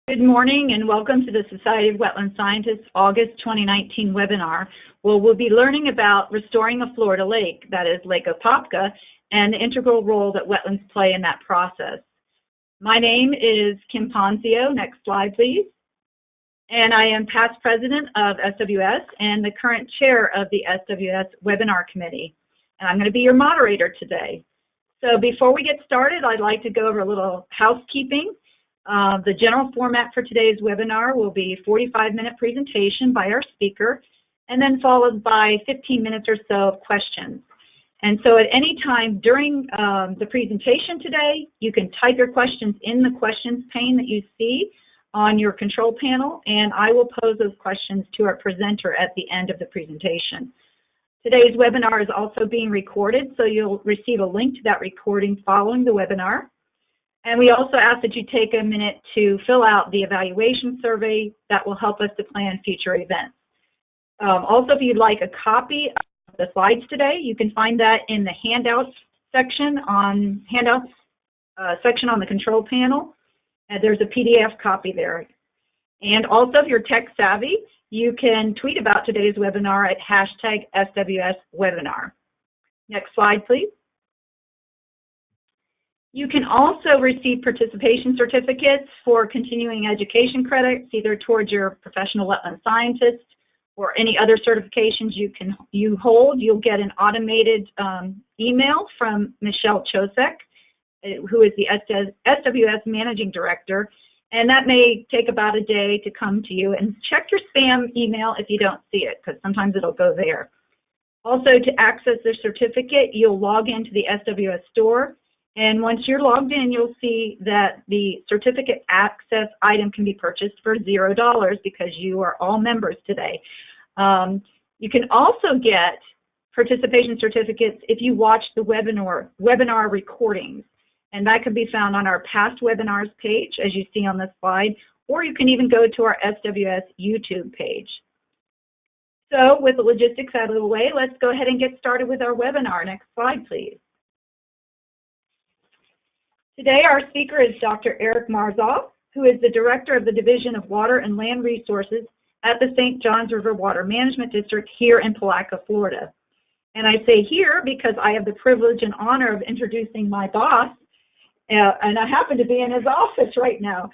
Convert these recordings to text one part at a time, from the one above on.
Good morning and welcome to the Society of Wetland Scientists August 2019 webinar, where we'll be learning about restoring a Florida lake, that is Lake Apopka, and the integral role that wetlands play in that process. My name is Kim Ponzio. Next slide, please. And I am past president of SWS and the current chair of the SWS webinar committee. And I'm going to be your moderator today. So before we get started, I'd like to go over a little housekeeping. The general format for today's webinar will be a 45-minute presentation by our speaker, and then followed by 15 minutes or so of questions. And so at any time during the presentation today, you can type your questions in the questions pane that you see on your control panel, and I will pose those questions to our presenter at the end of the presentation. Today's webinar is also being recorded, so you'll receive a link to that recording following the webinar. And we also ask that you take a minute to fill out the evaluation survey that will help us to plan future events. Also, if you'd like a copy of the slides today, you can find that in the handouts section on the control panel. There's a PDF copy there. And also, if you're tech savvy, you can tweet about today's webinar at #SWSwebinar. Next slide, please. You can also receive participation certificates for continuing education credits, either towards your professional wetland scientist or any other certifications you hold. You'll get an automated email from Michelle Chosek, who is the SWS Managing Director, and that may take about a day to come to you. And check your spam email if you don't see it, because sometimes it'll go there. Also, to access the certificate, you'll log into the SWS store. And once you're logged in, you'll see that the certificate access item can be purchased for $0 because you are all members today. You can also get participation certificates if you watch the webinar recordings. And that can be found on our past webinars page, as you see on this slide, or you can even go to our SWS YouTube page. So with the logistics out of the way, let's go ahead and get started with our webinar. Next slide, please. Today, our speaker is Dr. Eric Marzoff, who is the Director of the Division of Water and Land Resources at the St. Johns River Water Management District here in Palatka, Florida. And I say here because I have the privilege and honor of introducing my boss, and I happen to be in his office right now.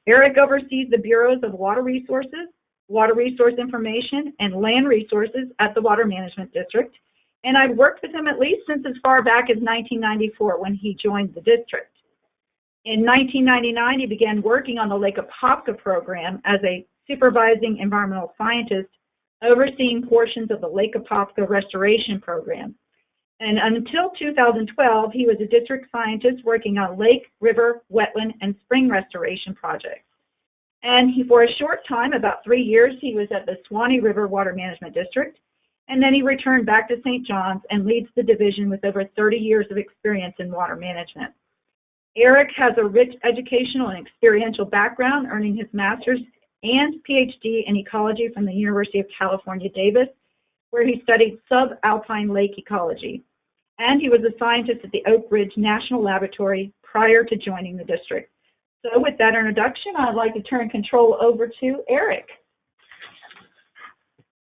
Eric oversees the Bureaus of Water Resources, Water Resource Information, and Land Resources at the Water Management District. And I've worked with him at least since as far back as 1994 when he joined the district. In 1999, he began working on the Lake Apopka program as a supervising environmental scientist, overseeing portions of the Lake Apopka restoration program. And until 2012, he was a district scientist working on lake, river, wetland, and spring restoration projects. And for a short time, about 3 years, he was at the Swanee River Water Management District. And then he returned back to St. John's and leads the division with over 30 years of experience in water management. Eric has a rich educational and experiential background, earning his master's and PhD in ecology from the University of California, Davis, where he studied subalpine lake ecology. And he was a scientist at the Oak Ridge National Laboratory prior to joining the district. So with that introduction, I'd like to turn control over to Eric.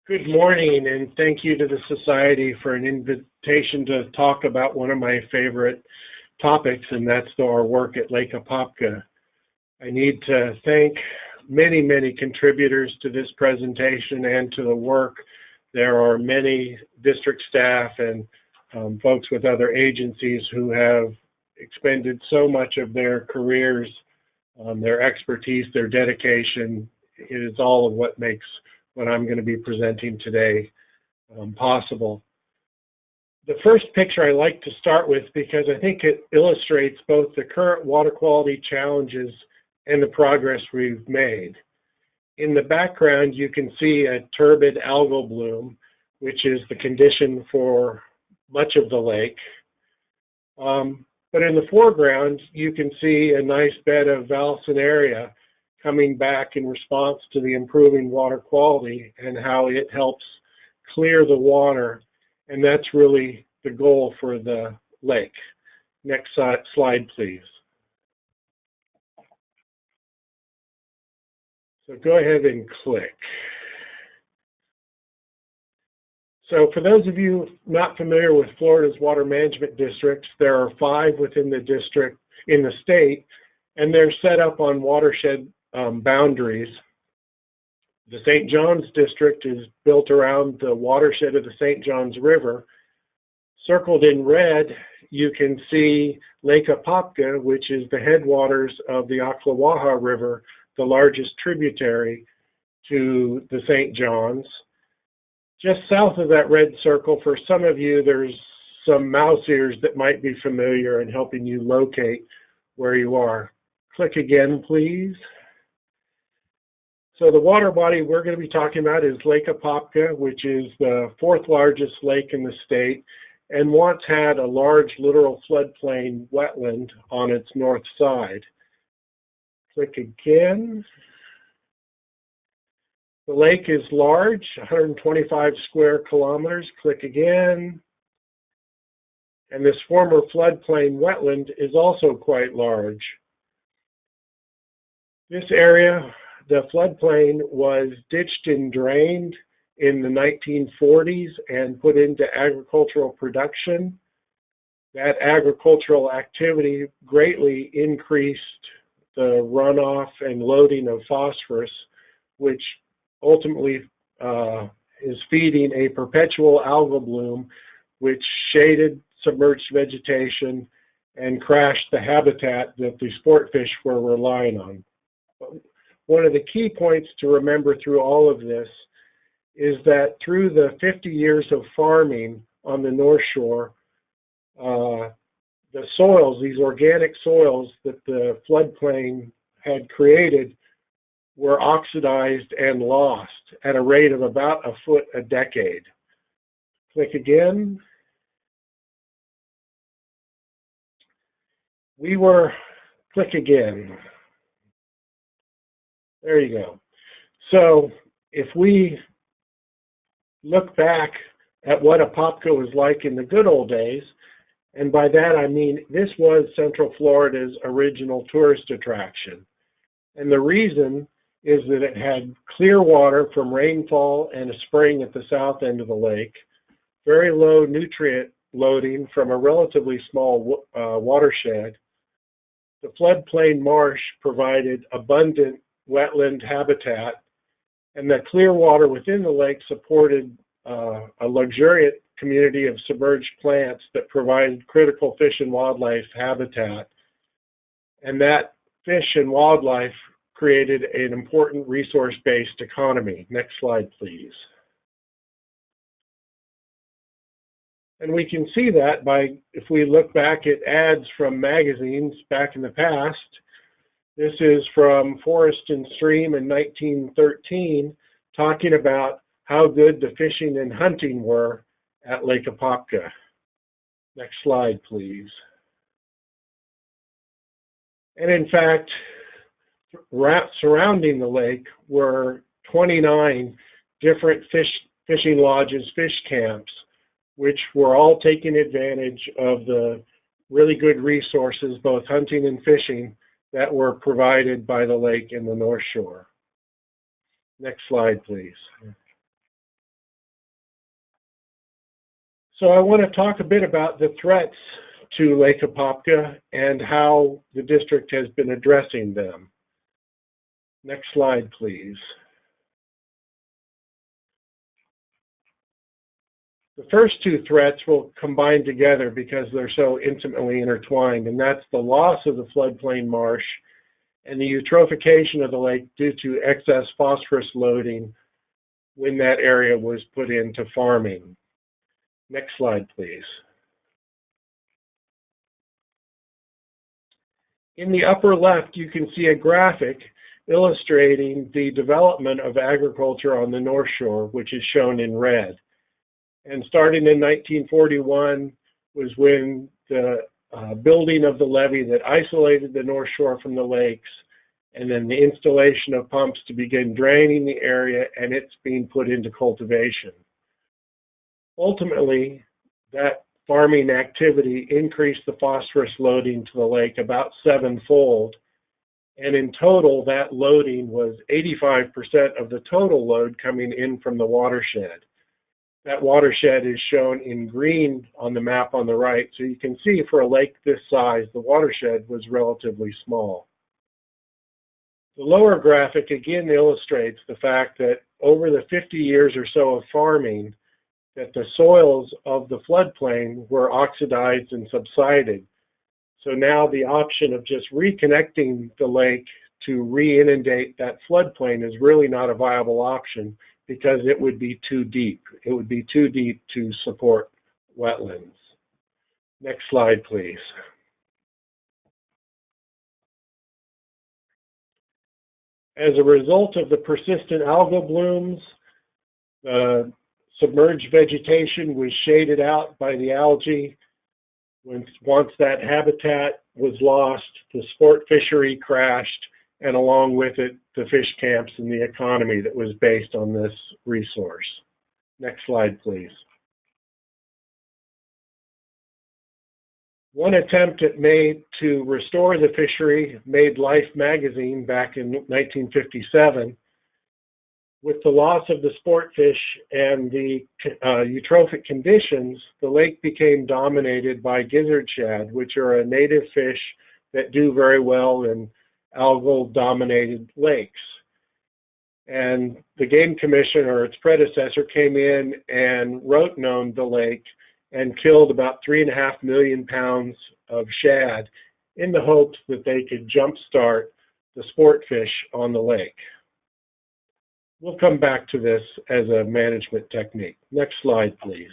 Good morning, and thank you to the Society for an invitation to talk about one of my favorite topics, and that's our work at Lake Apopka. I need to thank many, many contributors to this presentation and to the work. There are many district staff and folks with other agencies who have expended so much of their careers, their expertise, their dedication. It is all of what makes what I'm going to be presenting today possible. The first picture I like to start with because I think it illustrates both the current water quality challenges and the progress we've made. In the background, you can see a turbid algal bloom, which is the condition for much of the lake. But in the foreground, you can see a nice bed of Valsinaria coming back in response to the improving water quality and how it helps clear the water. And that's really the goal for the lake. Next slide, please. So go ahead and click. So for those of you not familiar with Florida's water management districts, there are 5 within the district in the state, and they're set up on watershed boundaries. The St. Johns district is built around the watershed of the St. Johns River. Circled in red, you can see Lake Apopka, which is the headwaters of the Ocklawaha River, the largest tributary to the St. Johns. Just south of that red circle, for some of you, there's some mouse ears that might be familiar in helping you locate where you are. Click again, please. So the water body we're going to be talking about is Lake Apopka, which is the 4th largest lake in the state, and once had a large littoral floodplain wetland on its north side. Click again. The lake is large, 125 square kilometers. Click again. And this former floodplain wetland is also quite large. This area, the floodplain, was ditched and drained in the 1940s and put into agricultural production. That agricultural activity greatly increased the runoff and loading of phosphorus, which ultimately is feeding a perpetual algal bloom, which shaded submerged vegetation and crashed the habitat that the sportfish were relying on. One of the key points to remember through all of this is that through the 50 years of farming on the North Shore, the soils, these organic soils that the floodplain had created, were oxidized and lost at a rate of about a foot a decade. Click again. Click again. There you go. So if we look back at what Apopka was like in the good old days, and by that I mean this was Central Florida's original tourist attraction. And the reason is that it had clear water from rainfall and a spring at the south end of the lake, very low nutrient loading from a relatively small watershed. The floodplain marsh provided abundant wetland habitat, and the clear water within the lake supported a luxuriant community of submerged plants that provided critical fish and wildlife habitat. And that fish and wildlife created an important resource-based economy. Next slide, please. And we can see that by, if we look back at ads from magazines back in the past. This is from Forest and Stream in 1913, talking about how good the fishing and hunting were at Lake Apopka. Next slide, please. And in fact, surrounding the lake were 29 different fishing lodges, fish camps, which were all taking advantage of the really good resources, both hunting and fishing, that were provided by the lake and the North Shore. Next slide, please. So I want to talk a bit about the threats to Lake Apopka and how the district has been addressing them. Next slide, please. The first 2 threats will combine together because they're so intimately intertwined, and that's the loss of the floodplain marsh and the eutrophication of the lake due to excess phosphorus loading when that area was put into farming. Next slide, please. In the upper left, you can see a graphic illustrating the development of agriculture on the North Shore, which is shown in red. And starting in 1941 was when the building of the levee that isolated the North Shore from the lakes, and then the installation of pumps to begin draining the area, and it's being put into cultivation. Ultimately, that farming activity increased the phosphorus loading to the lake about 7-fold, And in total, that loading was 85% of the total load coming in from the watershed. That watershed is shown in green on the map on the right. So you can see for a lake this size, the watershed was relatively small. The lower graphic again illustrates the fact that over the 50 years or so of farming, that the soils of the floodplain were oxidized and subsided. So now the option of just reconnecting the lake to re-inundate that floodplain is really not a viable option because it would be too deep. It would be too deep to support wetlands. Next slide, please. As a result of the persistent algal blooms, the submerged vegetation was shaded out by the algae. Once that habitat was lost, the sport fishery crashed, and along with it, the fish camps and the economy that was based on this resource. Next slide, please. One attempt made to restore the fishery made Life magazine back in 1957. With the loss of the sportfish and the eutrophic conditions, the lake became dominated by gizzard shad, which are a native fish that do very well in algal-dominated lakes. And the Game Commission, or its predecessor, came in and rote-known the lake and killed about 3.5 million pounds of shad in the hopes that they could jumpstart the sportfish on the lake. We'll come back to this as a management technique. Next slide, please.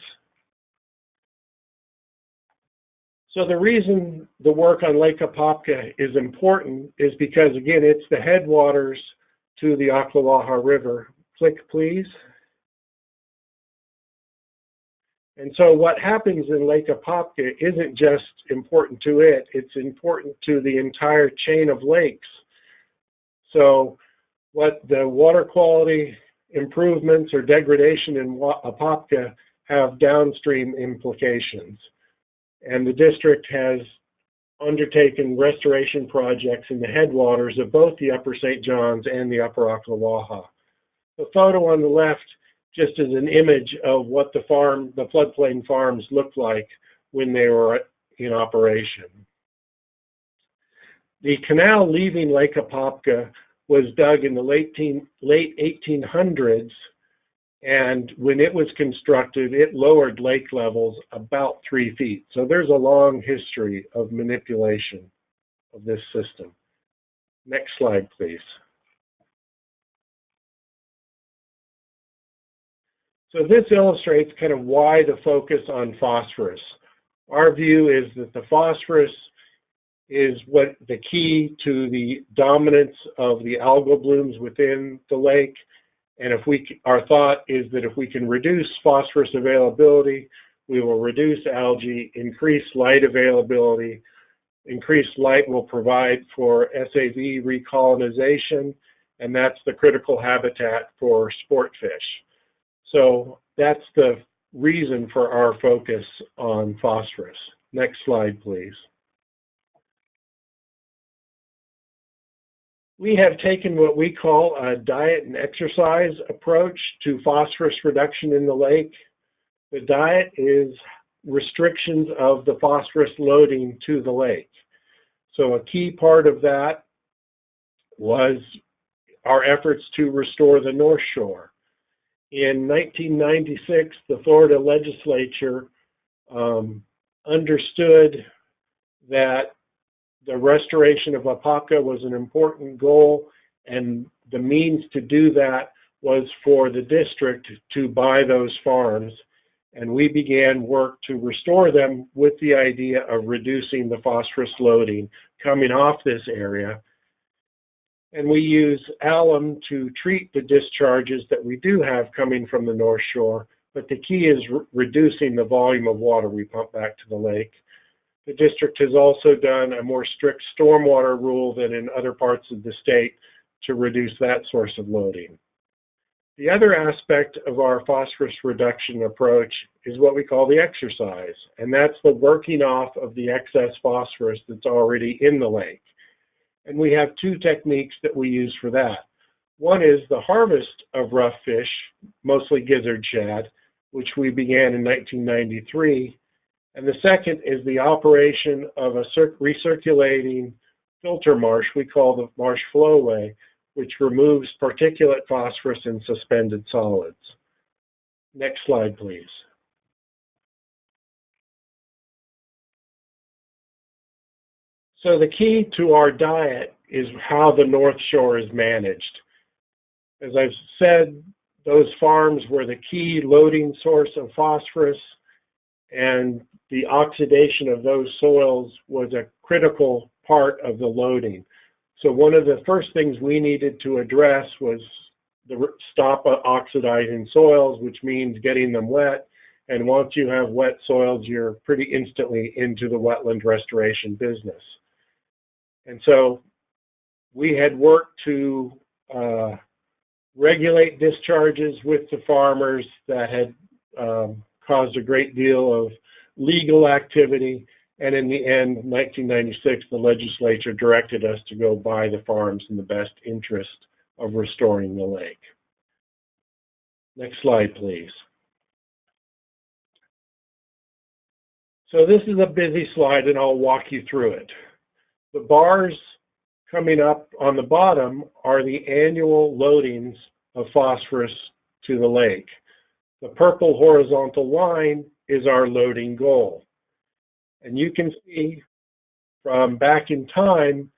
So the reason the work on Lake Apopka is important is because, again, it's the headwaters to the Ocklawaha River. Click, please. And so what happens in Lake Apopka isn't just important to it, it's important to the entire chain of lakes. So what the water quality improvements or degradation in Apopka have downstream implications. And the district has undertaken restoration projects in the headwaters of both the Upper St. Johns and the Upper Ocklawaha. The photo on the left just is an image of what the floodplain farms looked like when they were in operation. The canal leaving Lake Apopka was dug in the late 1800s, and when it was constructed, it lowered lake levels about 3 feet. So there's a long history of manipulation of this system. Next slide, please. So this illustrates kind of why the focus on phosphorus. Our view is that the phosphorus is what the key to the dominance of the algal blooms within the lake. And our thought is that if we can reduce phosphorus availability, we will reduce algae, increase light availability. Increased light will provide for SAV recolonization, and that's the critical habitat for sportfish. So that's the reason for our focus on phosphorus. Next slide, please. We have taken what we call a diet and exercise approach to phosphorus reduction in the lake. The diet is restrictions of the phosphorus loading to the lake. So a key part of that was our efforts to restore the North Shore. In 1996, the Florida legislature understood that the restoration of Apopka was an important goal, and the means to do that was for the district to buy those farms. And we began work to restore them with the idea of reducing the phosphorus loading coming off this area. And we use alum to treat the discharges that we do have coming from the North Shore, but the key is reducing the volume of water we pump back to the lake. The district has also done a more strict stormwater rule than in other parts of the state to reduce that source of loading. The other aspect of our phosphorus reduction approach is what we call the exercise, and that's the working off of the excess phosphorus that's already in the lake. And we have two techniques that we use for that. One is the harvest of rough fish, mostly gizzard shad, which we began in 1993. And the second is the operation of a recirculating filter marsh we call the marsh flowway, which removes particulate phosphorus and suspended solids. Next slide, please. So the key to our diet is how the North Shore is managed. As I've said, those farms were the key loading source of phosphorus, and the oxidation of those soils was a critical part of the loading. So one of the first things we needed to address was stop oxidizing soils, which means getting them wet. And once you have wet soils, you're pretty instantly into the wetland restoration business. And so we had worked to regulate discharges with the farmers that had caused a great deal of legal activity. And in the end, 1996, the legislature directed us to go buy the farms in the best interest of restoring the lake. Next slide, please. So this is a busy slide, and I'll walk you through it. The bars coming up on the bottom are the annual loadings of phosphorus to the lake. The purple horizontal line is our loading goal. And you can see from back in time,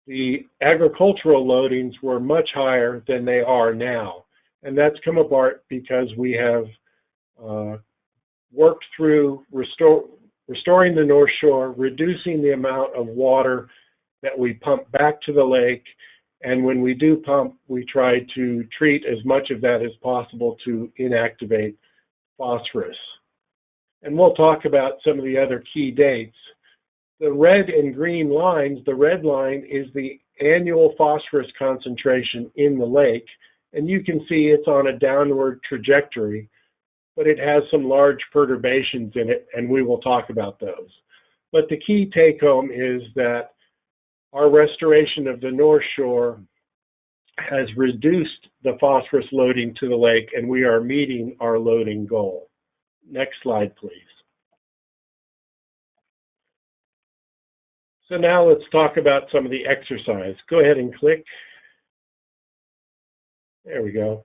the agricultural loadings were much higher than they are now. And that's come about because we have worked through restoring the North Shore, reducing the amount of water that we pump back to the lake. And when we do pump, we try to treat as much of that as possible to inactivate phosphorus. And we'll talk about some of the other key dates. The red and green lines, the red line is the annual phosphorus concentration in the lake. And you can see it's on a downward trajectory, but it has some large perturbations in it, and we will talk about those. But the key take home is that our restoration of the North Shore has reduced the phosphorus loading to the lake, and we are meeting our loading goal. Next slide, please. So now let's talk about some of the exercise. Go ahead and click. There we go.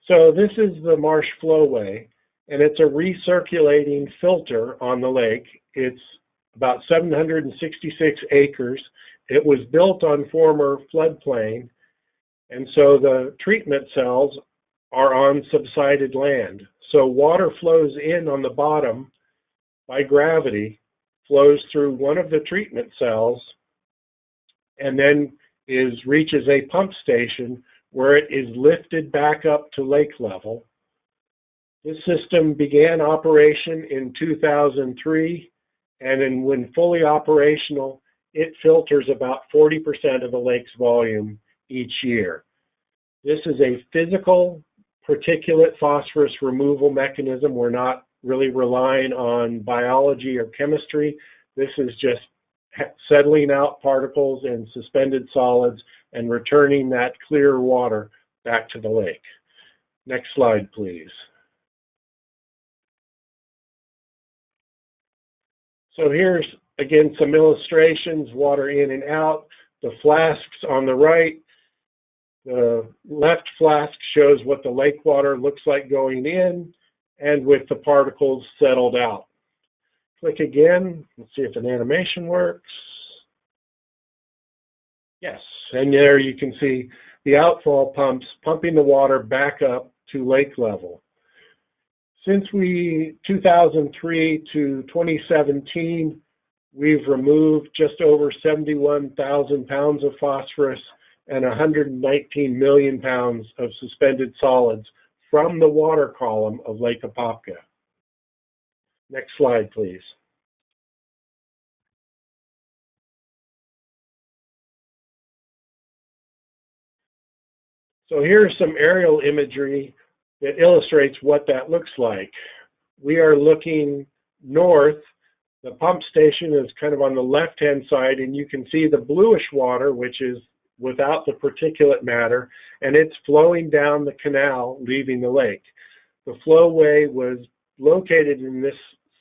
So this is the Marsh flowway, and it's a recirculating filter on the lake. It's about 766 acres. It was built on former floodplain, and so the treatment cells are on subsided land. So water flows in on the bottom by gravity, flows through one of the treatment cells, and then reaches a pump station where it is lifted back up to lake level. This system began operation in 2003, and when fully operational, it filters about 40% of the lake's volume each year. This is a physical particulate phosphorus removal mechanism. We're not really relying on biology or chemistry. This is just settling out particles and suspended solids and returning that clear water back to the lake. Next slide, please. So here's, again, some illustrations, water in and out. The flasks on the right, the left flask shows what the lake water looks like going in and with the particles settled out. Click again. Let's see if an animation works. Yes, and there you can see the outfall pumps pumping the water back up to lake level. Since 2003 to 2017, we've removed just over 71,000 pounds of phosphorus and 119 million pounds of suspended solids from the water column of Lake Apopka. Next slide, please. So here's some aerial imagery that illustrates what that looks like. We are looking north The pump station is kind of on the left-hand side, and you can see the bluish water, which is without the particulate matter, and it's flowing down the canal, leaving the lake. The flowway was located in this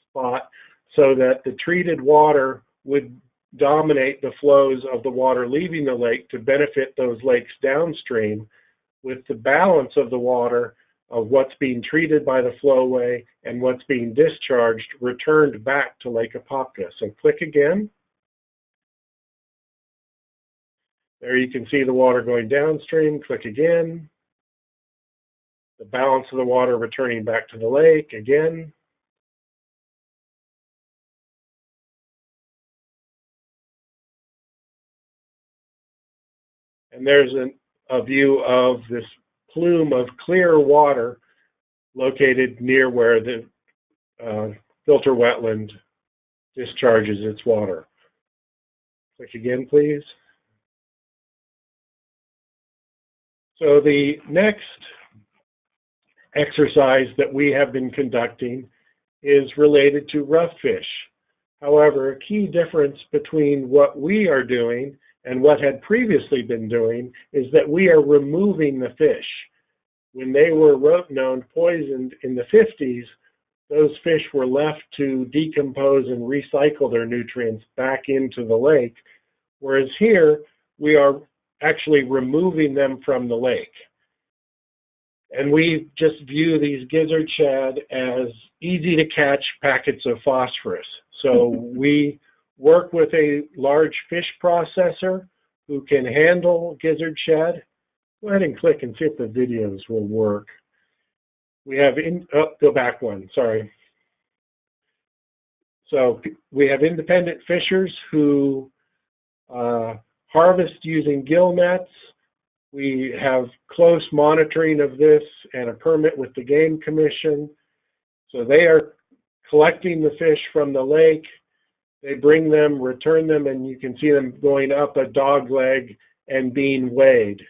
spot so that the treated water would dominate the flows of the water leaving the lake to benefit those lakes downstream, with the balance of the water of what's being treated by the flowway and what's being discharged returned back to Lake Apopka. So click again. There you can see the water going downstream. Click again. The balance of the water returning back to the lake again. And there's a view of this plume of clear water located near where the filter wetland discharges its water. Click again, please. So the next exercise that we have been conducting is related to rough fish. However, a key difference between what we are doing and what had previously been doing is that we are removing the fish. When they were rotenone poisoned in the 50s, those fish were left to decompose and recycle their nutrients back into the lake, whereas here we are actually removing them from the lake. And we just view these gizzard shad as easy to catch packets of phosphorus. So we work with a large fish processor who can handle gizzard shad. Go ahead and click and see if the videos will work. We have, go back one, sorry. So we have independent fishers who harvest using gill nets. We have close monitoring of this and a permit with the Game Commission. So they are collecting the fish from the lake. They bring them, return them, and you can see them going up a dog leg and being weighed.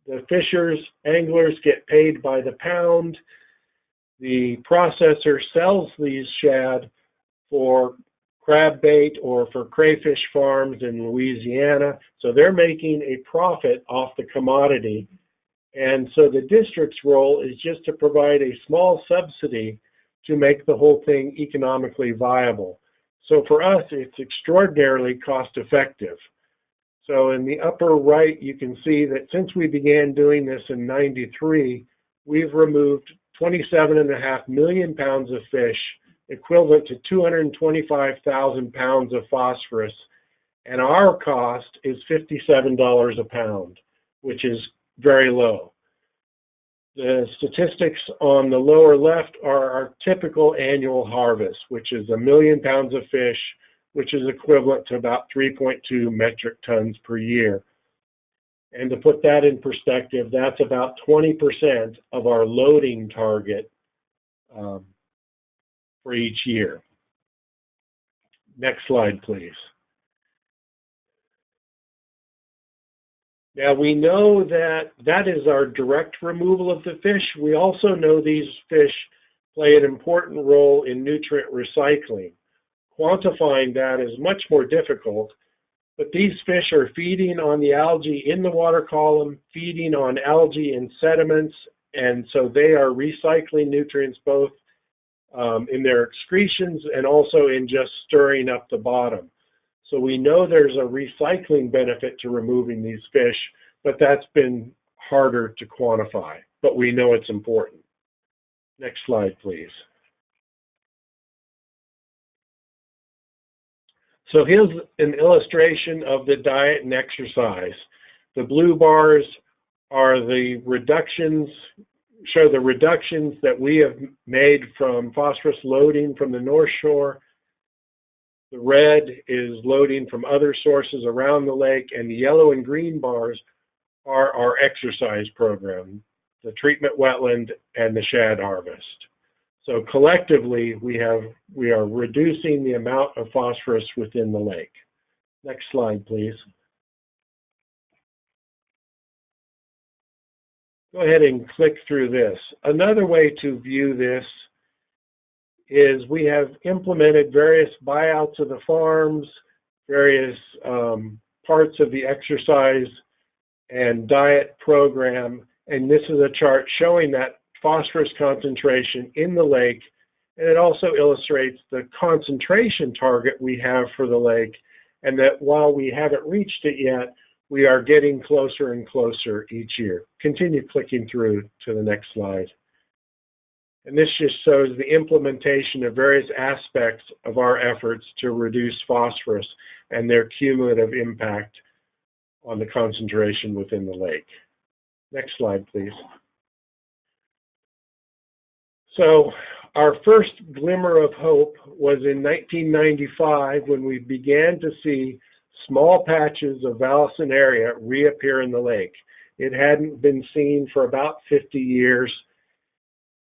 The fishers, anglers get paid by the pound. The processor sells these shad for crab bait or for crayfish farms in Louisiana. So they're making a profit off the commodity. And so the district's role is just to provide a small subsidy to make the whole thing economically viable. So for us, it's extraordinarily cost effective. So in the upper right, you can see that since we began doing this in '93, we've removed 27.5 million pounds of fish, equivalent to 225,000 pounds of phosphorus, and our cost is $57 a pound, which is very low. The statistics on the lower left are our typical annual harvest, which is 1 million pounds of fish, which is equivalent to about 3.2 metric tons per year. And to put that in perspective, that's about 20% of our loading target for each year. Next slide, please. Now we know that that is our direct removal of the fish. We also know these fish play an important role in nutrient recycling. Quantifying that is much more difficult, but these fish are feeding on the algae in the water column, feeding on algae in sediments, and so they are recycling nutrients both in their excretions and also in just stirring up the bottom. So we know there's a recycling benefit to removing these fish, but that's been harder to quantify, but we know it's important. Next slide, please. So here's an illustration of the diet and exercise. The blue bars are the reductions, show the reductions that we have made from phosphorus loading from the North Shore. The red is loading from other sources around the lake, and the yellow and green bars are our exercise program, the treatment wetland and the shad harvest. So collectively, we are reducing the amount of phosphorus within the lake. Next slide, please. Go ahead and click through this. Another way to view this is we have implemented various buyouts of the farms, various parts of the exercise and diet program, and this is a chart showing that phosphorus concentration in the lake, and it also illustrates the concentration target we have for the lake, and that while we haven't reached it yet, we are getting closer and closer each year. Continue clicking through to the next slide. And this just shows the implementation of various aspects of our efforts to reduce phosphorus and their cumulative impact on the concentration within the lake. Next slide, please. So our first glimmer of hope was in 1995 when we began to see small patches of vallisneria reappear in the lake. It hadn't been seen for about 50 years.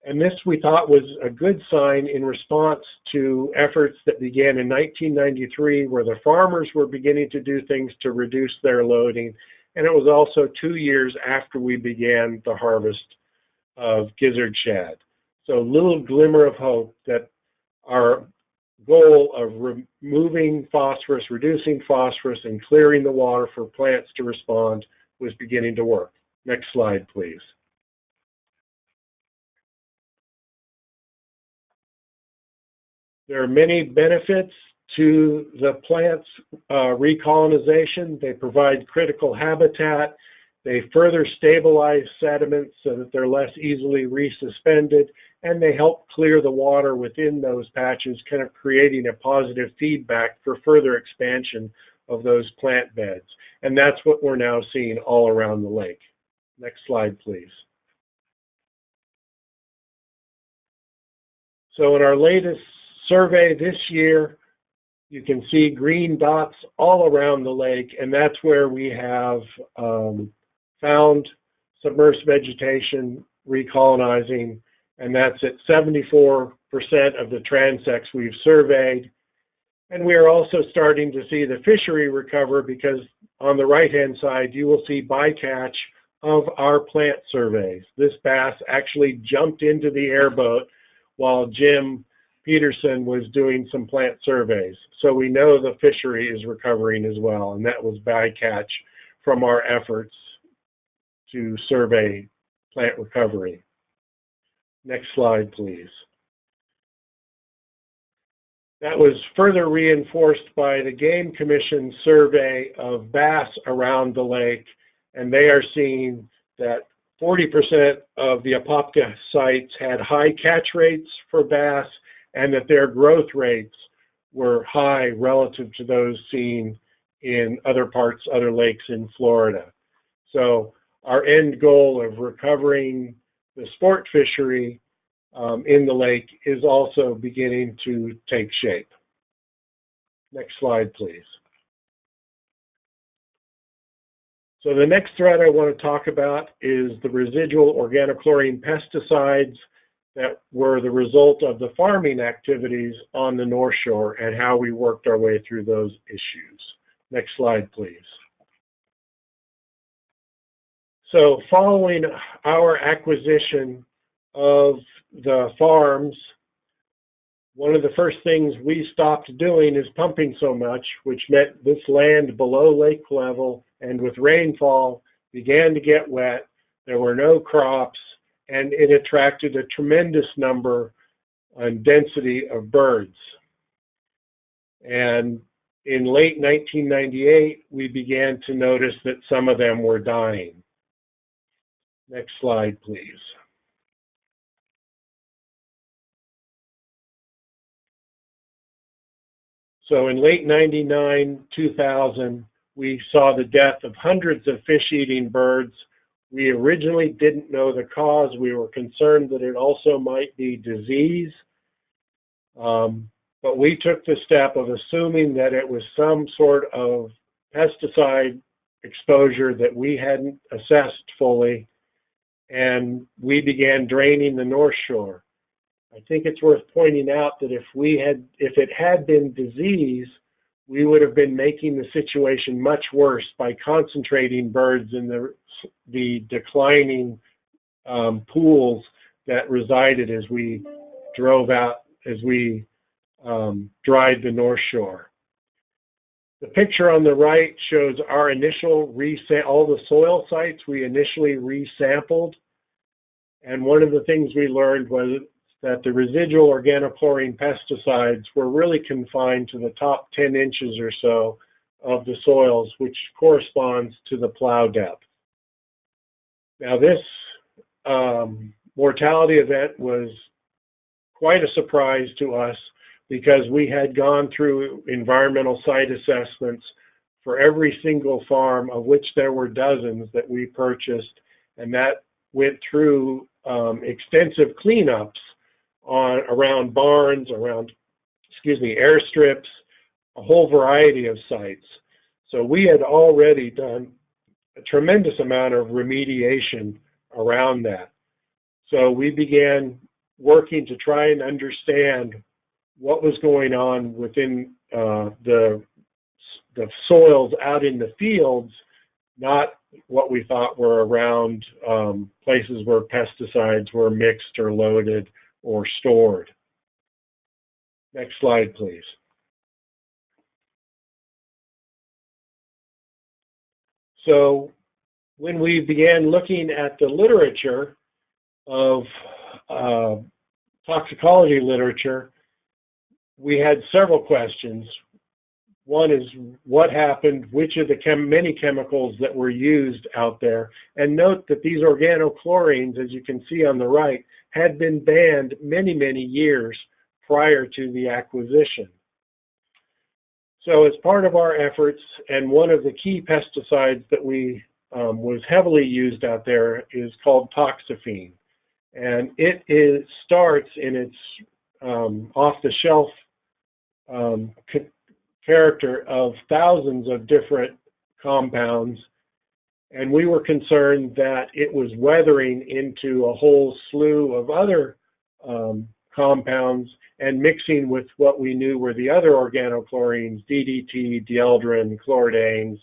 And this we thought was a good sign in response to efforts that began in 1993 where the farmers were beginning to do things to reduce their loading. And it was also 2 years after we began the harvest of gizzard shad. So a little glimmer of hope that our goal of removing phosphorus, reducing phosphorus, and clearing the water for plants to respond was beginning to work. Next slide, please. There are many benefits to the plants' recolonization. They provide critical habitat. They further stabilize sediments so that they're less easily resuspended, and they help clear the water within those patches, kind of creating a positive feedback for further expansion of those plant beds. And that's what we're now seeing all around the lake. Next slide, please. So in our latest survey this year, you can see green dots all around the lake, and that's where we have found submerged vegetation recolonizing, and that's at 74% of the transects we've surveyed. And we are also starting to see the fishery recover because on the right-hand side, you will see bycatch of our plant surveys. This bass actually jumped into the airboat while Jim Peterson was doing some plant surveys. So we know the fishery is recovering as well, and that was bycatch from our efforts to survey plant recovery. Next slide, please. That was further reinforced by the Game Commission survey of bass around the lake, and they are seeing that 40% of the Apopka sites had high catch rates for bass, and that their growth rates were high relative to those seen in other parts, other lakes in Florida. So our end goal of recovering the sport fishery in the lake is also beginning to take shape. Next slide, please. So the next threat I want to talk about is the residual organochlorine pesticides that were the result of the farming activities on the North Shore and how we worked our way through those issues. Next slide, please. So following our acquisition of the farms, one of the first things we stopped doing is pumping so much, which meant this land below lake level and with rainfall began to get wet. There were no crops, and it attracted a tremendous number and density of birds. And in late 1998, we began to notice that some of them were dying. Next slide, please. So in late 99, 2000, we saw the death of hundreds of fish-eating birds. We originally didn't know the cause. We were concerned that it also might be disease. But we took the step of assuming that it was some sort of pesticide exposure that we hadn't assessed fully, and we began draining the North Shore. I think it's worth pointing out that if it had been disease, we would have been making the situation much worse by concentrating birds in the declining pools that resided as we drove out as we dried the North Shore. The picture on the right shows our initial all the soil sites we initially resampled. And one of the things we learned was that the residual organochlorine pesticides were really confined to the top 10 inches or so of the soils, which corresponds to the plow depth. Now this mortality event was quite a surprise to us because we had gone through environmental site assessments for every single farm, of which there were dozens that we purchased, and that went through extensive cleanups around barns, around, airstrips, a whole variety of sites. So we had already done a tremendous amount of remediation around that. So we began working to try and understand what was going on within the soils out in the fields, not what we thought were around places where pesticides were mixed or loaded or stored. Next slide, please. So when we began looking at the literature of toxicology literature, we had several questions. One is, what happened? Which of the many chemicals that were used out there? And note that these organochlorines, as you can see on the right, had been banned many, many years prior to the acquisition. So as part of our efforts, and one of the key pesticides that was heavily used out there is called toxaphene. And it starts in its off-the-shelf character of thousands of different compounds, and we were concerned that it was weathering into a whole slew of other compounds and mixing with what we knew were the other organochlorines, DDT, dieldrin, chloridanes,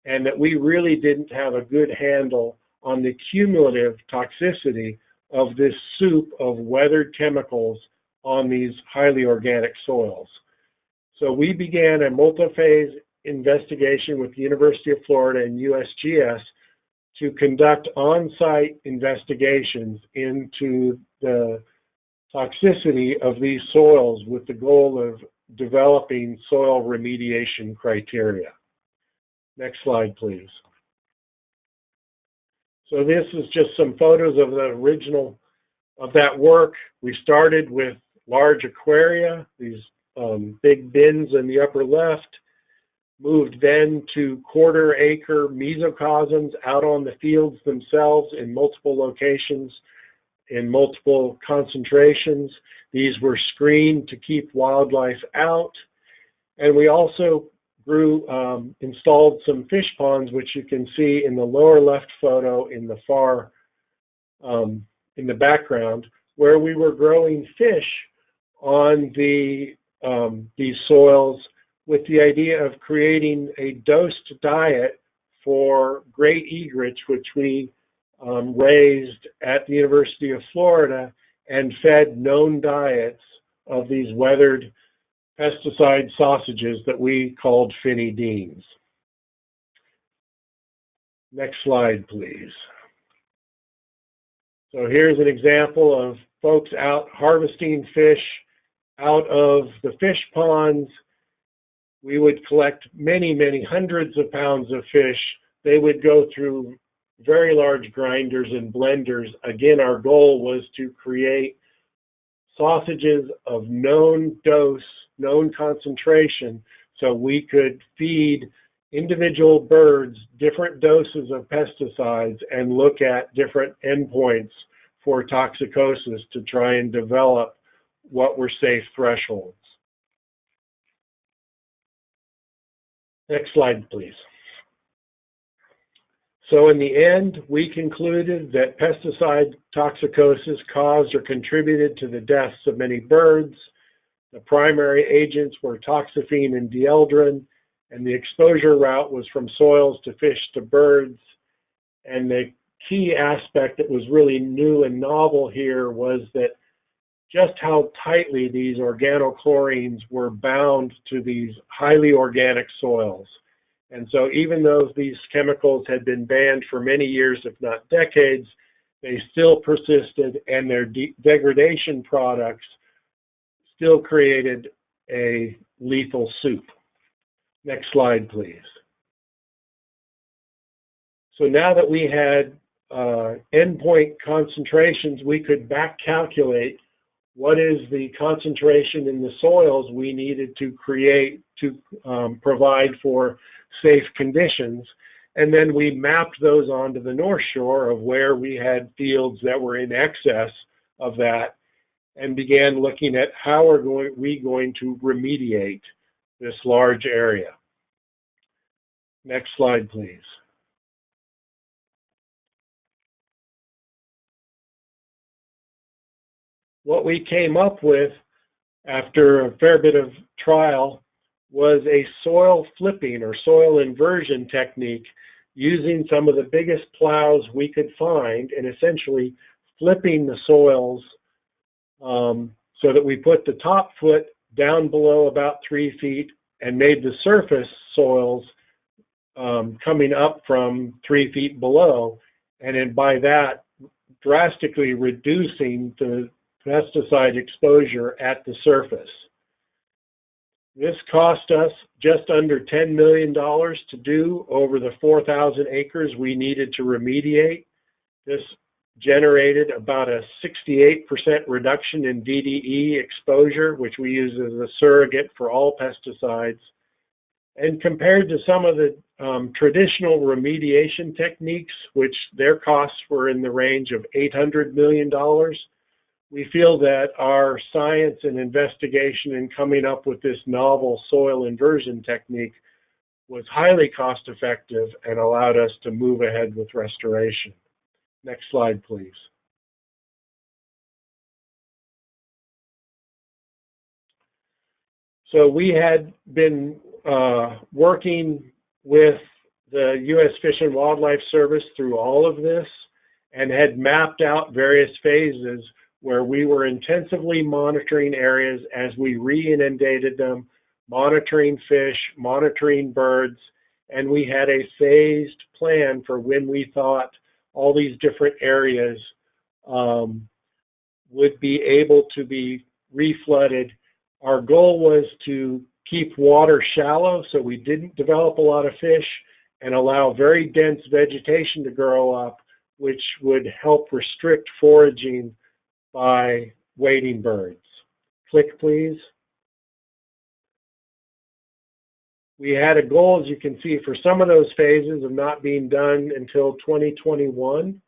and that we really didn't have a good handle on the cumulative toxicity of this soup of weathered chemicals on these highly organic soils. So we began a multi-phase investigation with the University of Florida and USGS to conduct on-site investigations into the toxicity of these soils with the goal of developing soil remediation criteria. Next slide, please. So this is just some photos of the original of that work. We started with large aquaria, these big bins in the upper left, moved then to quarter-acre mesocosms out on the fields themselves in multiple locations, in multiple concentrations. These were screened to keep wildlife out. And we also installed some fish ponds, which you can see in the lower left photo in the far, in the background, where we were growing fish on these soils with the idea of creating a dosed diet for great egrets, which we raised at the University of Florida and fed known diets of these weathered pesticide sausages that we called Finny Deans. Next slide, please. So here's an example of folks out harvesting fish out of the fish ponds. We would collect many, many hundreds of pounds of fish. They would go through very large grinders and blenders. Again, our goal was to create sausages of known dose, known concentration, so we could feed individual birds different doses of pesticides and look at different endpoints for toxicosis to try and develop what were safe thresholds. Next slide, please. So in the end, we concluded that pesticide toxicosis caused or contributed to the deaths of many birds. The primary agents were toxaphene and dieldrin, and the exposure route was from soils to fish to birds. And the key aspect that was really new and novel here was that just how tightly these organochlorines were bound to these highly organic soils. And so even though these chemicals had been banned for many years, if not decades, they still persisted, and their degradation products still created a lethal soup. Next slide, please. So now that we had endpoint concentrations, we could back calculate what is the concentration in the soils we needed to create to provide for safe conditions. And then we mapped those onto the North Shore of where we had fields that were in excess of that, and began looking at how are we going to remediate this large area. Next slide, please. What we came up with after a fair bit of trial was a soil flipping or soil inversion technique using some of the biggest plows we could find, and essentially flipping the soils so that we put the top foot down below about 3 feet and made the surface soils coming up from 3 feet below, and then by that drastically reducing the pesticide exposure at the surface. This cost us just under $10 million to do over the 4,000 acres we needed to remediate. This generated about a 68% reduction in DDE exposure, which we use as a surrogate for all pesticides. And compared to some of the traditional remediation techniques, which their costs were in the range of $800 million, we feel that our science and investigation in coming up with this novel soil inversion technique was highly cost effective and allowed us to move ahead with restoration. Next slide, please. So we had been working with the U.S. Fish and Wildlife Service through all of this and had mapped out various phases where we were intensively monitoring areas as we re-inundated them, monitoring fish, monitoring birds, and we had a phased plan for when we thought all these different areas would be able to be reflooded. Our goal was to keep water shallow so we didn't develop a lot of fish and allow very dense vegetation to grow up, which would help restrict foraging by wading birds. Click, please. We had a goal, as you can see, for some of those phases of not being done until 2021.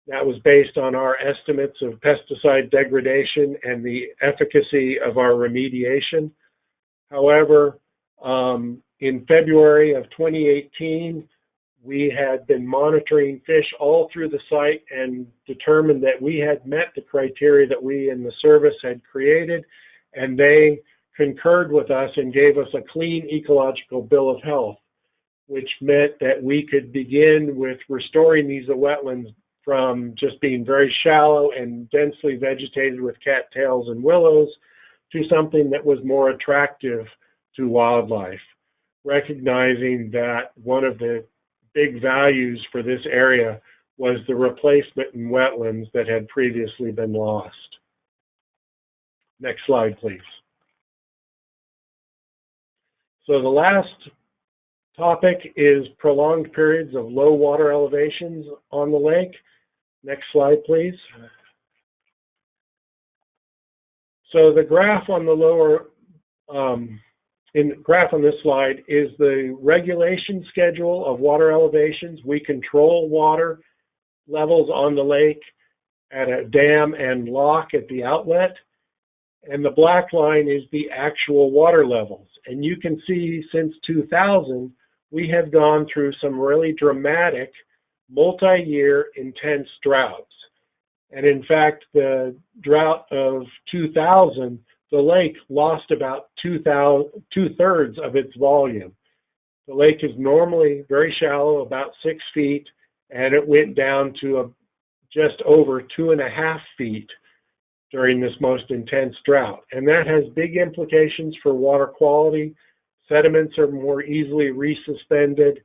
That was based on our estimates of pesticide degradation and the efficacy of our remediation. However, in February of 2018, we had been monitoring fish all through the site and determined that we had met the criteria that we in the service had created, and they concurred with us and gave us a clean ecological bill of health, which meant that we could begin with restoring these wetlands from just being very shallow and densely vegetated with cattails and willows to something that was more attractive to wildlife, recognizing that one of the big values for this area was the replacement in wetlands that had previously been lost. Next slide, please. So the last topic is prolonged periods of low water elevations on the lake. Next slide, please. So the graph on the lower, graph on this slide is the regulation schedule of water elevations. We control water levels on the lake at a dam and lock at the outlet. And the black line is the actual water levels. And you can see since 2000, we have gone through some really dramatic multi-year intense droughts. And in fact, the drought of 2000, the lake lost about two-thirds of its volume. The lake is normally very shallow, about 6 feet, and it went down to just over 2.5 feet during this most intense drought. And that has big implications for water quality. Sediments are more easily resuspended.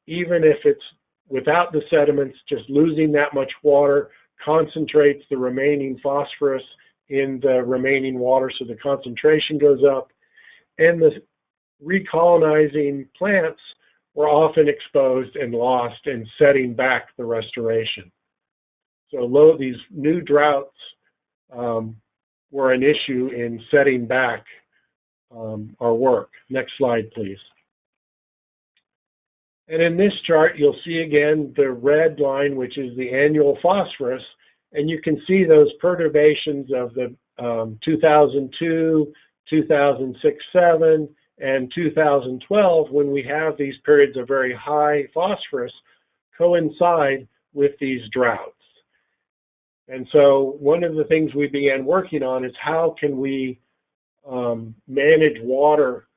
Even if it's without the sediments, just losing that much water concentrates the remaining phosphorus in the remaining water, so the concentration goes up. And the recolonizing plants were often exposed and lost in setting back the restoration. So these new droughts were an issue in setting back our work. Next slide, please. And in this chart, you'll see again the red line, which is the annual phosphorus, and you can see those perturbations of the 2002, 2006-07, and 2012, when we have these periods of very high phosphorus, coincide with these droughts. And so one of the things we began working on is how can we manage water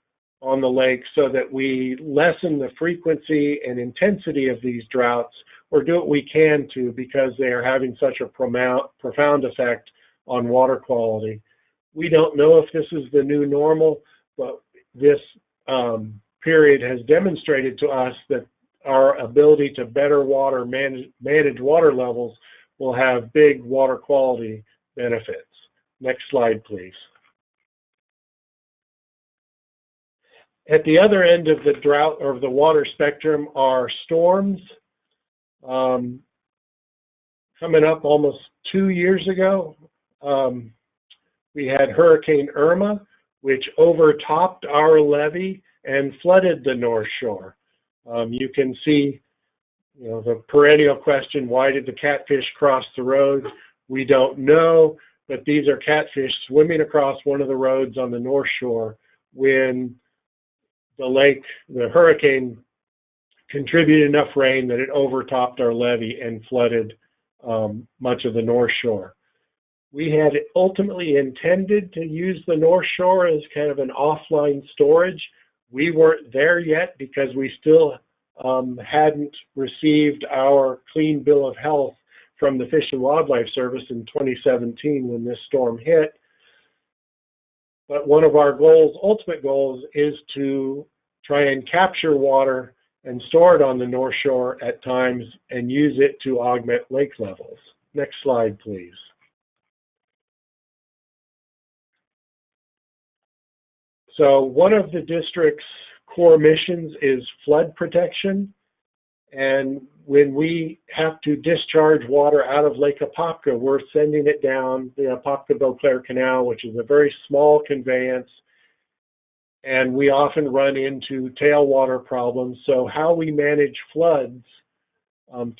on the lake so that we lessen the frequency and intensity of these droughts, or do what we can to, because they are having such a profound effect on water quality. We don't know if this is the new normal, but this period has demonstrated to us that our ability to better manage water levels will have big water quality benefits. Next slide, please. At the other end of the drought or the water spectrum are storms. Coming up almost 2 years ago, we had Hurricane Irma, which overtopped our levee and flooded the North Shore. You can see, the perennial question, why did the catfish cross the road? We don't know, but these are catfish swimming across one of the roads on the North Shore when the hurricane contributed enough rain that it overtopped our levee and flooded much of the North Shore. We had ultimately intended to use the North Shore as kind of an offline storage. We weren't there yet because we still hadn't received our clean bill of health from the Fish and Wildlife Service in 2017 when this storm hit. But one of our ultimate goals, is to try and capture water and store it on the North Shore at times and use it to augment lake levels. Next slide, please. So one of the district's core missions is flood protection. And when we have to discharge water out of Lake Apopka, we're sending it down the Apopka-Beauclair Canal, which is a very small conveyance. And we often run into tailwater problems. So how we manage floods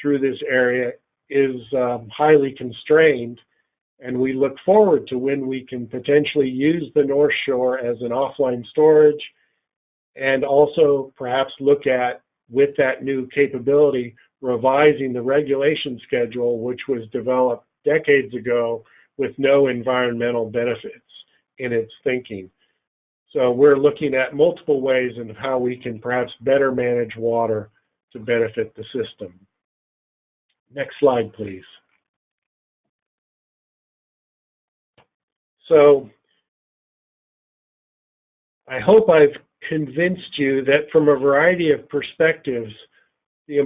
through this area is highly constrained. And we look forward to when we can potentially use the North Shore as an offline storage, and also perhaps look at, with that new capability, revising the regulation schedule, which was developed decades ago with no environmental benefits in its thinking. So we're looking at multiple ways in how we can perhaps better manage water to benefit the system. Next slide, please. So I hope I've convinced you that from a variety of perspectives, the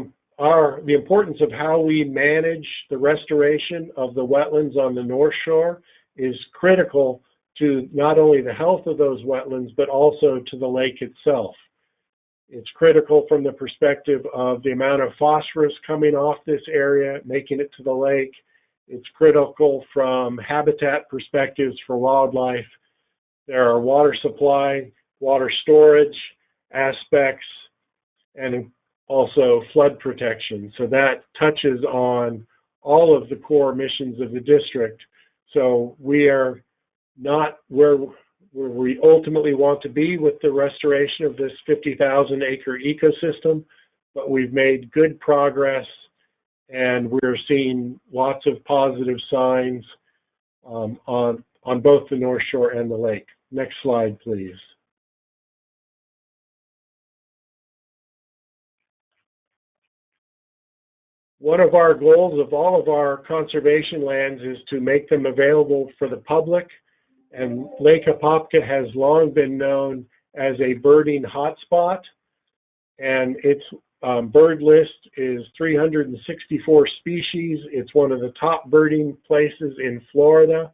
importance of how we manage the restoration of the wetlands on the North Shore is critical to not only the health of those wetlands, but also to the lake itself. It's critical from the perspective of the amount of phosphorus coming off this area, making it to the lake. It's critical from habitat perspectives for wildlife. There are water supply, water storage aspects, and also flood protection. So that touches on all of the core missions of the district. So we are not where we ultimately want to be with the restoration of this 50,000 acre ecosystem, but we've made good progress, and we're seeing lots of positive signs on both the North Shore and the lake. Next slide, please. One of our goals of all of our conservation lands is to make them available for the public, and Lake Apopka has long been known as a birding hotspot, and its bird list is 364 species. It's one of the top birding places in Florida.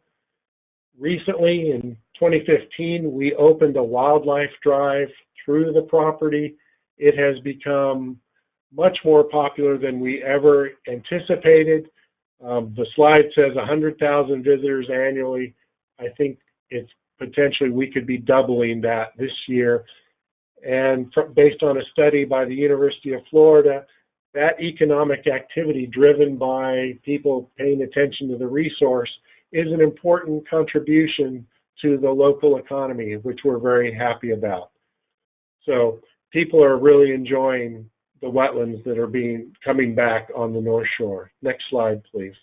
Recently, in 2015, we opened a wildlife drive through the property. It has become much more popular than we ever anticipated. The slide says 100,000 visitors annually. I think it's potentially we could be doubling that this year. And based on a study by the University of Florida, that economic activity driven by people paying attention to the resource is an important contribution to the local economy, which we're very happy about. So people are really enjoying the wetlands that are coming back on the North Shore. Next slide, please.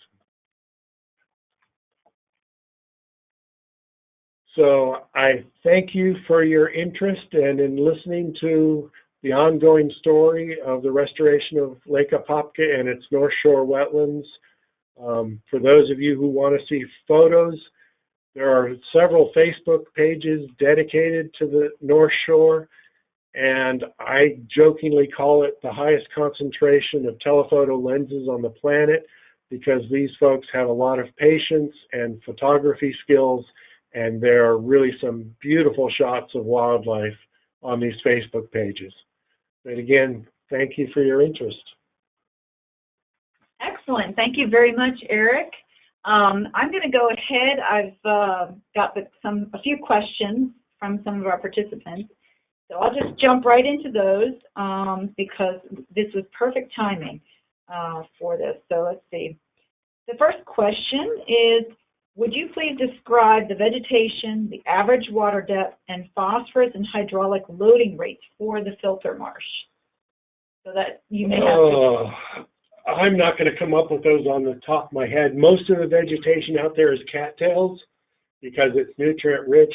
So I thank you for your interest and in listening to the ongoing story of the restoration of Lake Apopka and its North Shore wetlands. For those of you who want to see photos, there are several Facebook pages dedicated to the North Shore, and I jokingly call it the highest concentration of telephoto lenses on the planet, because these folks have a lot of patience and photography skills, and there are really some beautiful shots of wildlife on these Facebook pages. But again, thank you for your interest. Excellent. Thank you very much, Eric. I'm going to go ahead. I've got a few questions from some of our participants. So I'll just jump right into those because this was perfect timing for this. So let's see. The first question is, would you please describe the vegetation, the average water depth, and phosphorus and hydraulic loading rates for the filter marsh? So that you may have to... I'm not going to come up with those on the top of my head. Most of the vegetation out there is cattails because it's nutrient rich.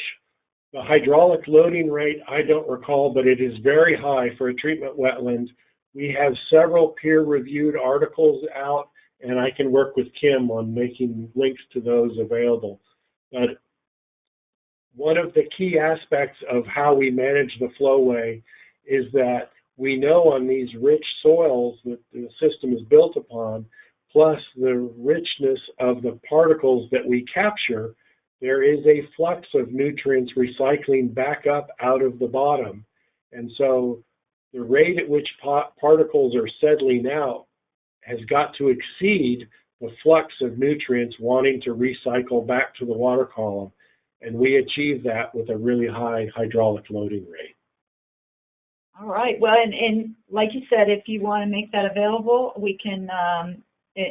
The hydraulic loading rate, I don't recall, but it is very high for a treatment wetland. We have several peer-reviewed articles out, and I can work with Kim on making links to those available. But one of the key aspects of how we manage the flowway is that we know on these rich soils that the system is built upon, plus the richness of the particles that we capture, there is a flux of nutrients recycling back up out of the bottom. And so the rate at which particles are settling out has got to exceed the flux of nutrients wanting to recycle back to the water column. And we achieve that with a really high hydraulic loading rate. All right. Well, and like you said, if you want to make that available, we can,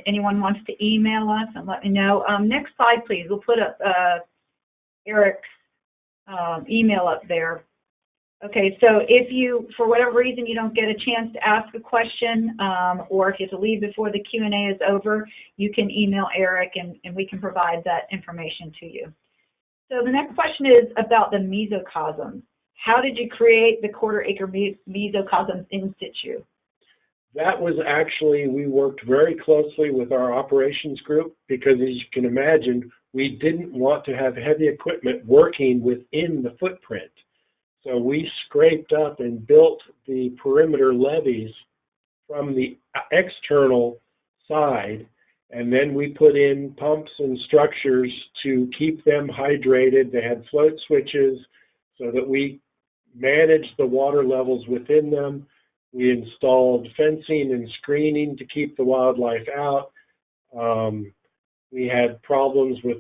anyone wants to email us and let me know. Next slide, please. We'll put up Eric's email up there. Okay, so if you, for whatever reason, you don't get a chance to ask a question, or if you have to leave before the Q&A is over, you can email Eric and we can provide that information to you. So the next question is about the mesocosms. How did you create the quarter-acre mesocosms in situ? That was actually, we worked very closely with our operations group because, as you can imagine, we didn't want to have heavy equipment working within the footprint. So we scraped up and built the perimeter levees from the external side, and then we put in pumps and structures to keep them hydrated. They had float switches so that we managed the water levels within them. We installed fencing and screening to keep the wildlife out. We had problems with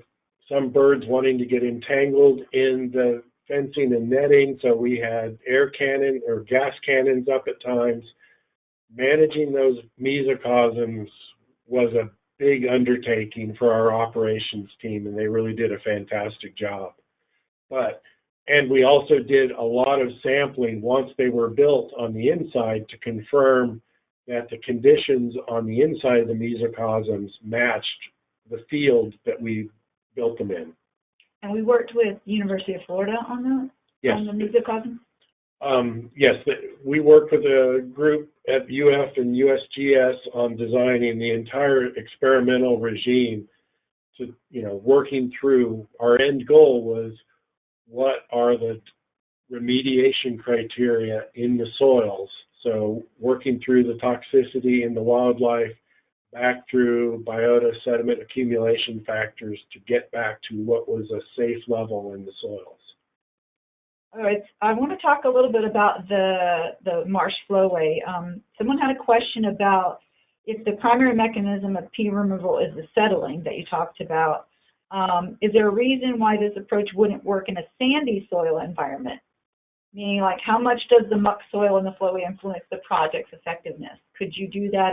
some birds wanting to get entangled in the fencing and netting, so we had air cannon or gas cannons up at times. Managing those mesocosms was a big undertaking for our operations team, and they really did a fantastic job. And we also did a lot of sampling once they were built on the inside to confirm that the conditions on the inside of the mesocosms matched the field that we built them in. And we worked with University of Florida on that? Yes. On the mesocosms? Yes, we work with a group at UF and USGS on designing the entire experimental regime to, working through. Our end goal was, what are the remediation criteria in the soils? So working through the toxicity in the wildlife, back through biota sediment accumulation factors to get back to what was a safe level in the soils. All right, I want to talk a little bit about the marsh flowway. Someone had a question about if the primary mechanism of pea removal is the settling that you talked about. Is there a reason why this approach wouldn't work in a sandy soil environment? Meaning, like, how much does the muck soil in the flowway influence the project's effectiveness? Could you do that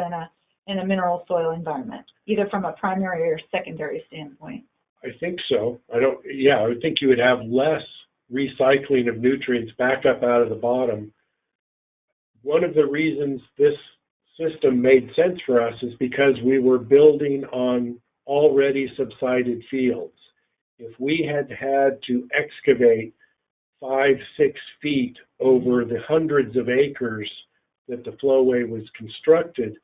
in a mineral soil environment, either from a primary or secondary standpoint? I think so. I would think you would have less recycling of nutrients back up out of the bottom. One of the reasons this system made sense for us is because we were building on already subsided fields. If we had to excavate 5-6 feet over the hundreds of acres that the flowway was constructed,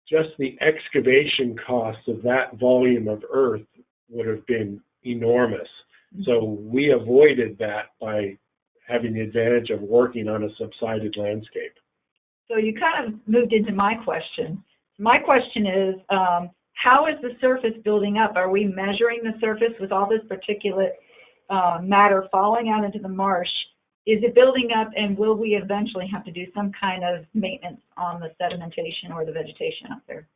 just the excavation costs of that volume of earth would have been enormous. So we avoided that by having the advantage of working on a subsided landscape. So you kind of moved into my question. My question is, how is the surface building up? Are we measuring the surface with all this particulate matter falling out into the marsh? Is it building up, and will we eventually have to do some kind of maintenance on the sedimentation or the vegetation out there?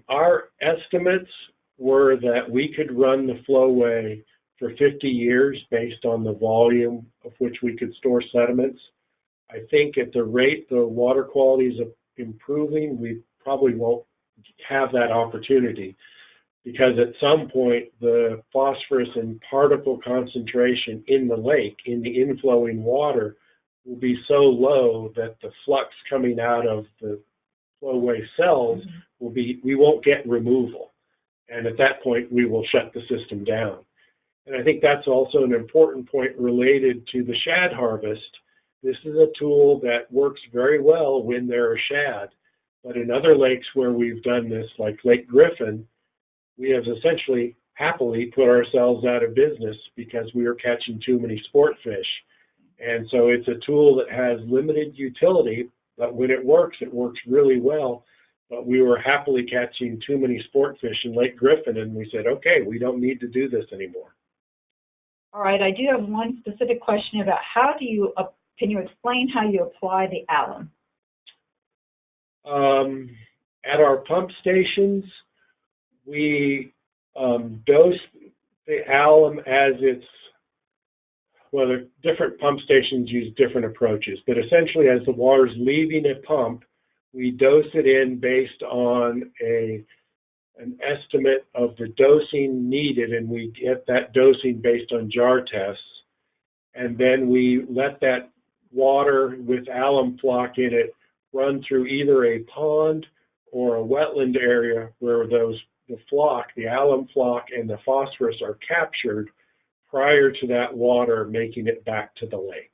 Our estimates were that we could run the flowway for 50 years based on the volume of which we could store sediments. I think at the rate the water quality is improving, we probably won't have that opportunity, because at some point the phosphorus and particle concentration in the lake, in the inflowing water, will be so low that the flux coming out of the flowway cells we won't get removal. And at that point, we will shut the system down. And I think that's also an important point related to the shad harvest. This is a tool that works very well when there are shad. But in other lakes where we've done this, like Lake Griffin, we have essentially happily put ourselves out of business because we were catching too many sportfish. And so it's a tool that has limited utility, but when it works really well. But we were happily catching too many sportfish in Lake Griffin, and we said, okay, we don't need to do this anymore. All right, I do have one specific question about can you explain how you apply the alum? At our pump stations, we dose the alum as the different pump stations use different approaches, but essentially as the water's leaving a pump, we dose it in based on an estimate of the dosing needed, and we get that dosing based on jar tests. And then we let that water with alum flock in it run through either a pond or a wetland area where the alum flock and the phosphorus are captured prior to that water making it back to the lake.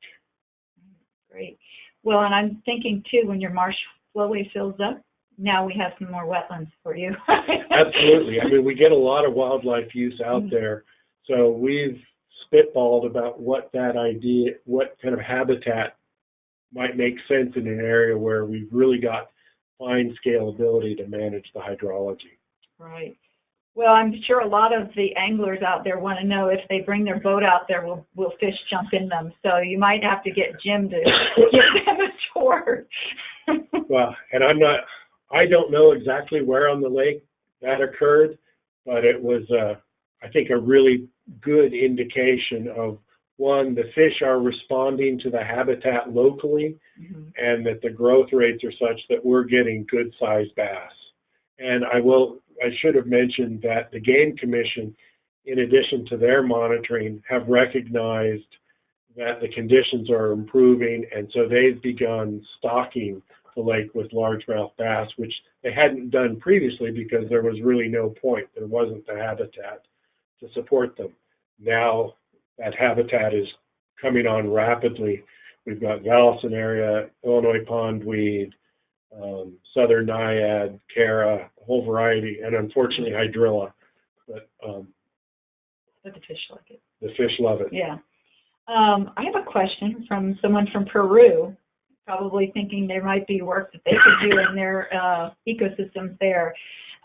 Great. Well, and I'm thinking too, when your marsh flowway fills up, now we have some more wetlands for you. Absolutely. I mean, we get a lot of wildlife use out there. So we've spitballed about what kind of habitat might make sense in an area where we've really got fine scale ability to manage the hydrology. Right. Well, I'm sure a lot of the anglers out there want to know if they bring their boat out there, will fish jump in them? So you might have to get Jim to give them a tour. Well, and I don't know exactly where on the lake that occurred, but it was, I think, a really good indication of, one, the fish are responding to the habitat locally, and that the growth rates are such that we're getting good-sized bass. And I should have mentioned that the Game Commission, in addition to their monitoring, have recognized that the conditions are improving, and so they've begun stocking the lake with largemouth bass, which they hadn't done previously because there was really no point. There wasn't the habitat to support them. Now that habitat is coming on rapidly. we've got Vallisneria, Illinois pondweed, southern naiad, Cara, a whole variety, and unfortunately hydrilla. But the fish like it. The fish love it. Yeah. I have a question from someone from Peru, probably thinking there might be work that they could do in their ecosystems there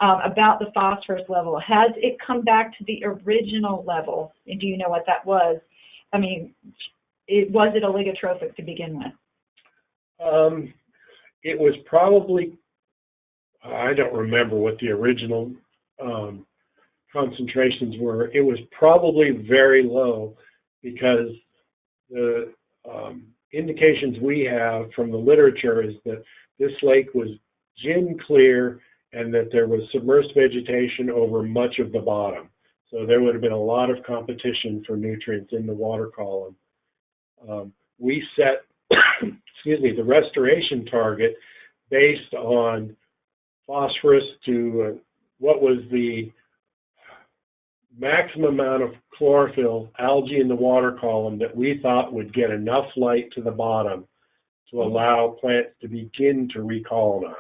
about the phosphorus level. Has it come back to the original level? And do you know what that was? I mean, was it oligotrophic to begin with? It was probably, I don't remember what the original concentrations were. It was probably very low because the indications we have from the literature is that this lake was gin clear and that there was submerged vegetation over much of the bottom. So there would have been a lot of competition for nutrients in the water column. We set, excuse me, the restoration target based on phosphorus to what was the maximum amount of chlorophyll, algae in the water column that we thought would get enough light to the bottom to allow plants to begin to recolonize.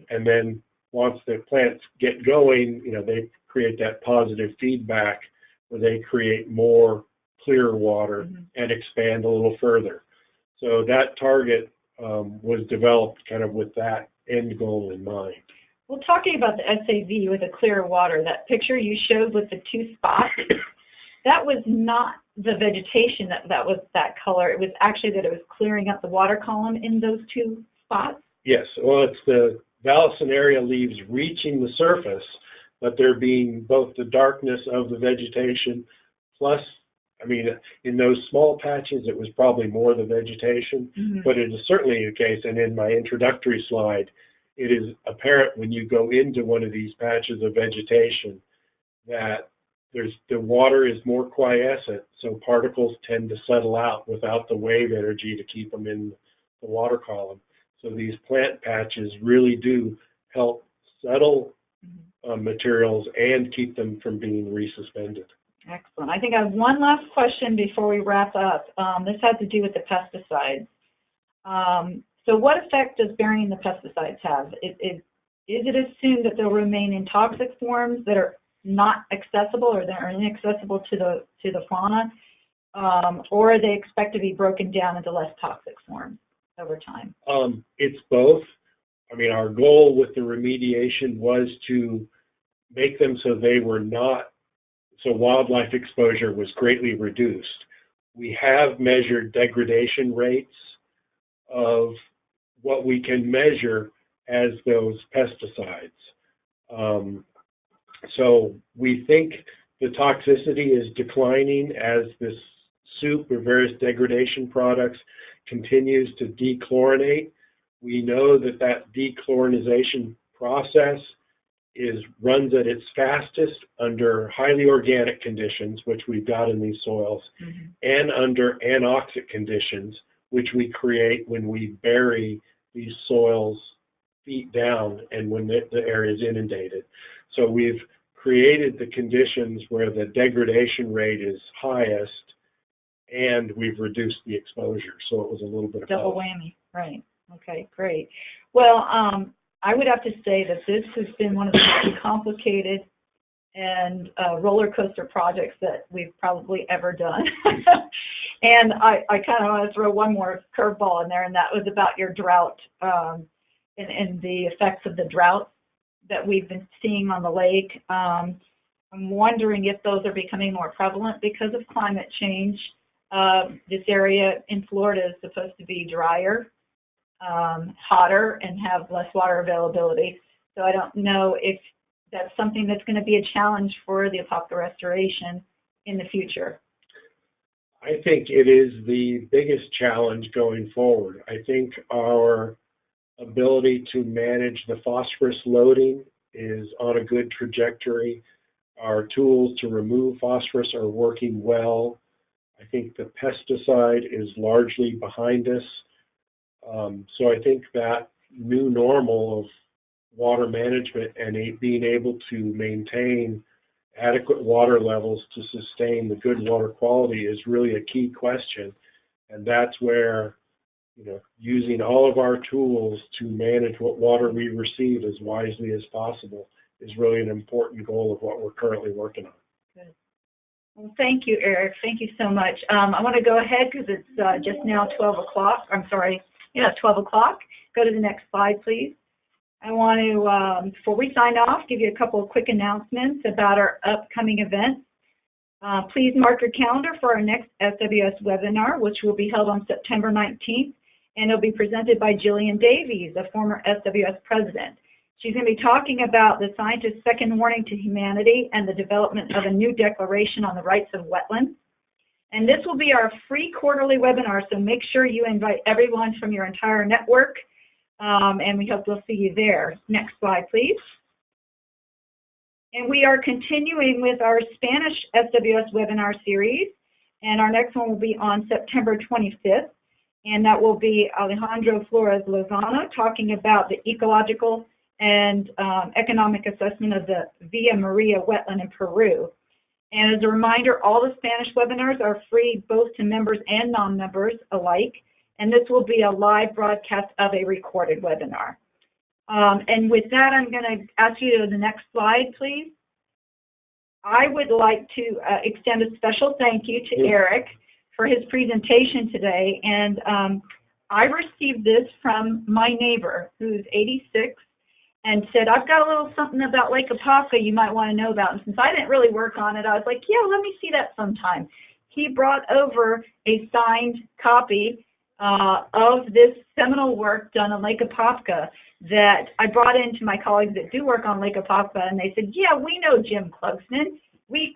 And then once the plants get going, you know, they create that positive feedback where they create more clear water and expand a little further. So that target was developed kind of with that end goal in mind. Well, talking about the SAV with the clear water, that picture you showed with the two spots, that was not the vegetation that was that color. It was actually that it was clearing up the water column in those two spots? Yes. Well, it's the Vallisneria leaves reaching the surface, but there being both the darkness of the vegetation plus, I mean, in those small patches, it was probably more the vegetation, but it is certainly the case. And in my introductory slide, it is apparent when you go into one of these patches of vegetation that the water is more quiescent, so particles tend to settle out without the wave energy to keep them in the water column. So these plant patches really do help settle materials and keep them from being resuspended. Excellent. I think I have one last question before we wrap up. This has to do with the pesticides. So what effect does burying the pesticides have? Is it assumed that they'll remain in toxic forms that are not accessible or they're inaccessible to the fauna, or are they expect to be broken down into less toxic forms over time? It's both. I mean, our goal with the remediation was to make them so they were not, so wildlife exposure was greatly reduced. We have measured degradation rates of what we can measure as those pesticides. So we think the toxicity is declining as this soup or various degradation products continues to dechlorinate. We know that that dechlorinization process runs at its fastest under highly organic conditions, which we've got in these soils, and under anoxic conditions, which we create when we bury these soils feet down and when the area is inundated. So we've created the conditions where the degradation rate is highest and we've reduced the exposure. So it was a little bit of double whammy. Right. Okay, great. Well, I would have to say that this has been one of the most complicated and roller coaster projects that we've probably ever done. And I kind of want to throw one more curveball in there, and that was about your drought and the effects of the droughts that we've been seeing on the lake. I'm wondering if those are becoming more prevalent because of climate change. This area in Florida is supposed to be drier, hotter, and have less water availability. So I don't know if that's something that's going to be a challenge for the Apopka restoration in the future. I think it is the biggest challenge going forward. I think our ability to manage the phosphorus loading is on a good trajectory. Our tools to remove phosphorus are working well. I think the pesticide is largely behind us. So I think that new normal of water management and being able to maintain adequate water levels to sustain the good water quality is really a key question. And that's where, using all of our tools to manage what water we receive as wisely as possible is really an important goal of what we're currently working on. Good. Well, thank you, Eric. Thank you so much. I want to go ahead because it's just now 12 o'clock. I'm sorry. Yeah, 12 o'clock. Go to the next slide, please. I want to, before we sign off, give you a couple of quick announcements about our upcoming events. Please mark your calendar for our next SWS webinar, which will be held on September 19th, and it'll be presented by Jillian Davies, a former SWS president. She's going to be talking about the scientist's second warning to humanity and the development of a new declaration on the rights of wetlands. And this will be our free quarterly webinar, so make sure you invite everyone from your entire network, and we hope we'll see you there. Next slide, please. And we are continuing with our Spanish SWS webinar series, and our next one will be on September 25th, and that will be Alejandro Flores Lozano talking about the ecological and economic assessment of the Villa Maria wetland in Peru. And as a reminder, all the Spanish webinars are free both to members and non-members alike, and this will be a live broadcast of a recorded webinar. And with that, I'm going to ask you to go to the next slide, please. I would like to extend a special thank you to Eric for his presentation today. And I received this from my neighbor, who's 86, and said, I've got a little something about Lake Apopka you might want to know about. And since I didn't really work on it, I was like, yeah, let me see that sometime. He brought over a signed copy of this seminal work done on Lake Apopka that I brought in to my colleagues that do work on Lake Apopka, and they said, yeah, we know Jim Klugsman. We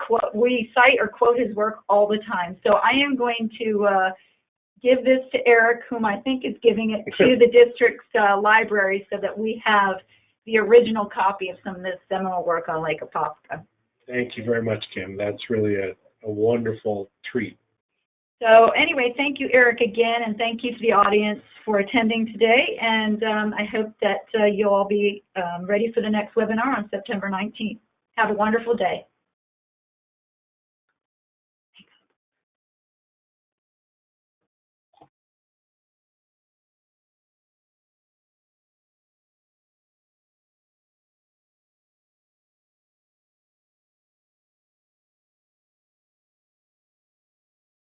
cite or quote his work all the time. So I am going to give this to Eric, whom I think is giving it to the district's library so that we have the original copy of some of this seminal work on Lake Apopka. Thank you very much, Kim. That's really a wonderful treat. So anyway, thank you, Eric, again, and thank you to the audience for attending today. And I hope that you'll all be ready for the next webinar on September 19th. Have a wonderful day.